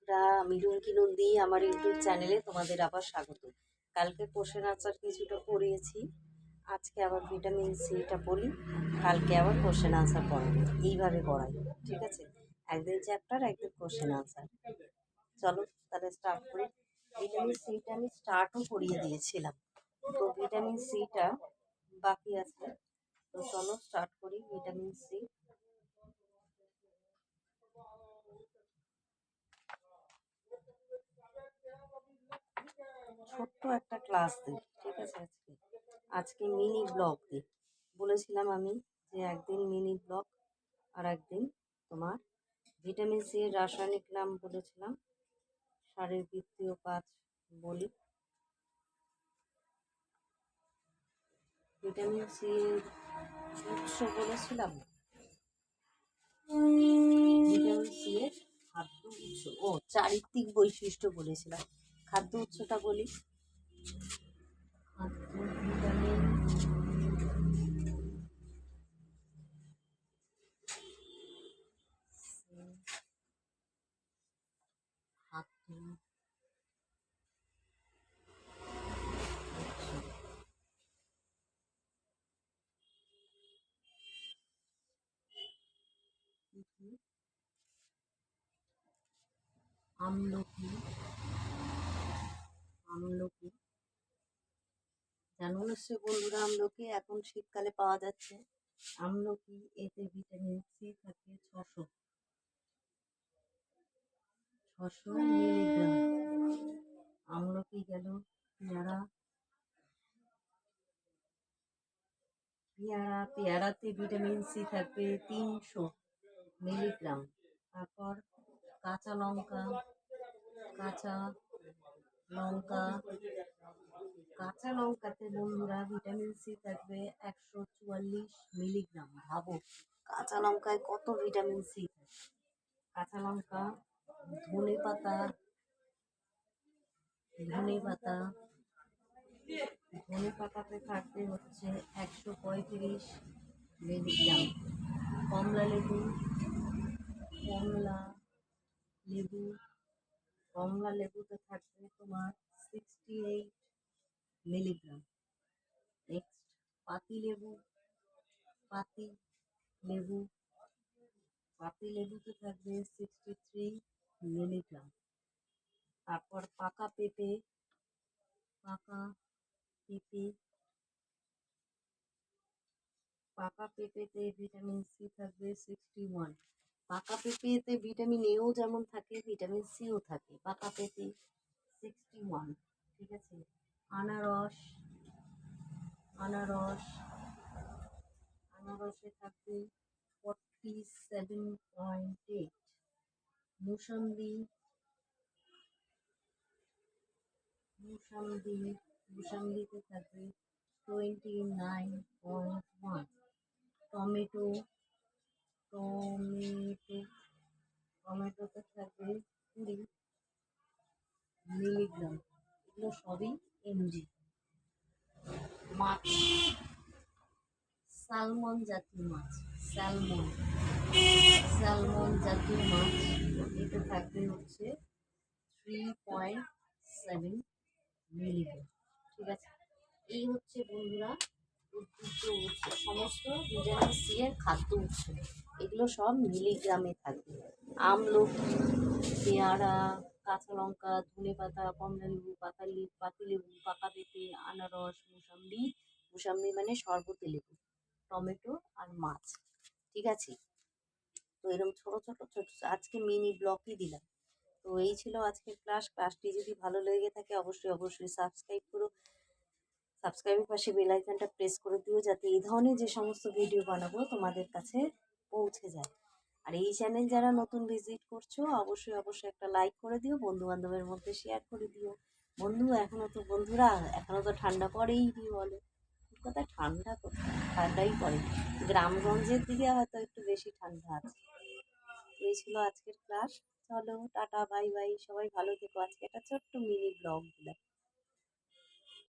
বন্ধুরা, আমি রুমকি নন্দী, আমার ইউটিউব চ্যানেলে তোমাদের আবার স্বাগত। কালকে কোশ্চেন আনসার কিছুটা পড়িয়েছি, আজকে আবার ভিটামিন সিটা বলি, কালকে আবার কোশ্চেন আনসার পড়াবো। এইভাবে পড়াই, ঠিক আছে? একদিন চ্যাপ্টার, একদিন কোশ্চেন আনসার। চলো তাহলে স্টার্ট করি। ভিটামিন সিটা আমি স্টার্টও পড়িয়ে দিয়েছিলাম, তো ভিটামিন সিটা বাকি আছে। তো চলো স্টার্ট করি। ভিটামিন সি, ছোট্ট একটা ক্লাস দিই, ঠিক আছে? আজকে মিনি ব্লগ দিই। বলেছিলাম আমি যে একদিন মিনি ব্লগ আর একদিন তোমার ভিটামিন সি এর রাসায়নিক নাম বলেছিলাম, শারীরবৃত্তীয় কাজ বলি। ভিটামিন সি এর উৎস বলেছিলাম, ভিটামিন সি এর খাদ্য উৎস ও চারিত্রিক বৈশিষ্ট্য বলেছিলাম। খাদ্য উৎসটা বলি। খাদ্য ভিটামিন খাদ্য আমলকি। আমলকি জানো নিশ্চয়ই বন্ধুরা, আমলকি এখন শীতকালে পাওয়া যাচ্ছে। আমলকি, এতে ভিটামিন সি থাকে 600 মিলিগ্রাম। আমলকি গেল। পেয়ারাতে ভিটামিন সি থাকবে 300 মিলিগ্রাম। তারপর কাঁচা লঙ্কা, কাঁচা লঙ্কা কাঁচা লঙ্কাতে বন্ধুরা ভিটামিন সি থাকবে 144 মিলিগ্রাম। ভাবো কাঁচা লঙ্কায় কত ভিটামিন সি থাকে। কাঁচা লঙ্কা, ধনে পাতা, ধনে পাতা ধনে পাতাতে থাকবে হচ্ছে 135 মিলিগ্রাম। কমলা লেবু, কমলা লেবু কমলা লেবুতে থাকবে তোমার 68 মিলিগ্রাম। নেক্সট পাতি লেবু, পাতি লেবু পাতি লেবুতে থাকবে 63 মিলিগ্রাম। তারপর পাকা পেঁপে, পাকা পেঁপে পাকা পেঁপেতে ভিটামিন সি থাকবে 61। পাকা পেঁপেতে ভিটামিন এও যেমন থাকে, ভিটামিন সিও থাকে। পাকা পেঁপে 61, ঠিক আছে? আনারস, আনারস আনারসে থাকবে 47.8। মুসম্বি, মুসম্বিতে থাকবে 29.1। টমেটো, টমেটো টমেটোতে থাকবে 20 মিলিগ্রাম। এগুলো সবই এমজি। মাছ, স্যালমন জাতীয় মাছ, স্যালমন জাতীয় মাছ, এতে থাকবে হচ্ছে 3.7 মিলিগ্রাম, ঠিক আছে? এই হচ্ছে বন্ধুরা উদ্ভিজ্জ উৎস, সমস্ত ভিটামিন সি এর খাদ্য উৎস। এগুলো সব মিলিগ্রামে থাকবে। আমলকি, পেয়ারা, কাঁচা লঙ্কা, ধনে পাতা, কমলা লেবু, পাতি লেবু, পাকা পেঁপে, আনারস, মুসাম্বি মানে শরবতি লেবু, টমেটো আর মাছ, ঠিক আছে? তো এরকম ছোট ছোট ছোট আজকে মিনি ব্লগই দিলাম। তো এই ছিল আজকের ক্লাসটি যদি ভালো লেগে থাকে অবশ্যই সাবস্ক্রাইব করো। সাবস্ক্রাইবের পাশে বেল আইকনটা প্রেস করে দিও, যাতে এই ধরনের যে সমস্ত ভিডিও বানাবো তোমাদের কাছে পৌঁছে যায়। আর এই চ্যানেল যারা নতুন ভিজিট করছো অবশ্যই একটা লাইক করে দিও, বন্ধু বান্ধবের মধ্যে শেয়ার করে দিও। বন্ধুরা এখনো তো ঠান্ডা পড়েইনি, বলো? কোথায় ঠান্ডা, কোথায় ঠান্ডাই পড়ে। গ্রামগঞ্জের দিকে হয়তো একটু বেশি ঠান্ডা আছে। এই ছিল আজকের ক্লাস। চলো টাটা, বাই বাই, সবাই ভালো থেকো। আজকে একটা ছোট্ট মিনি ব্লগ দিলাম।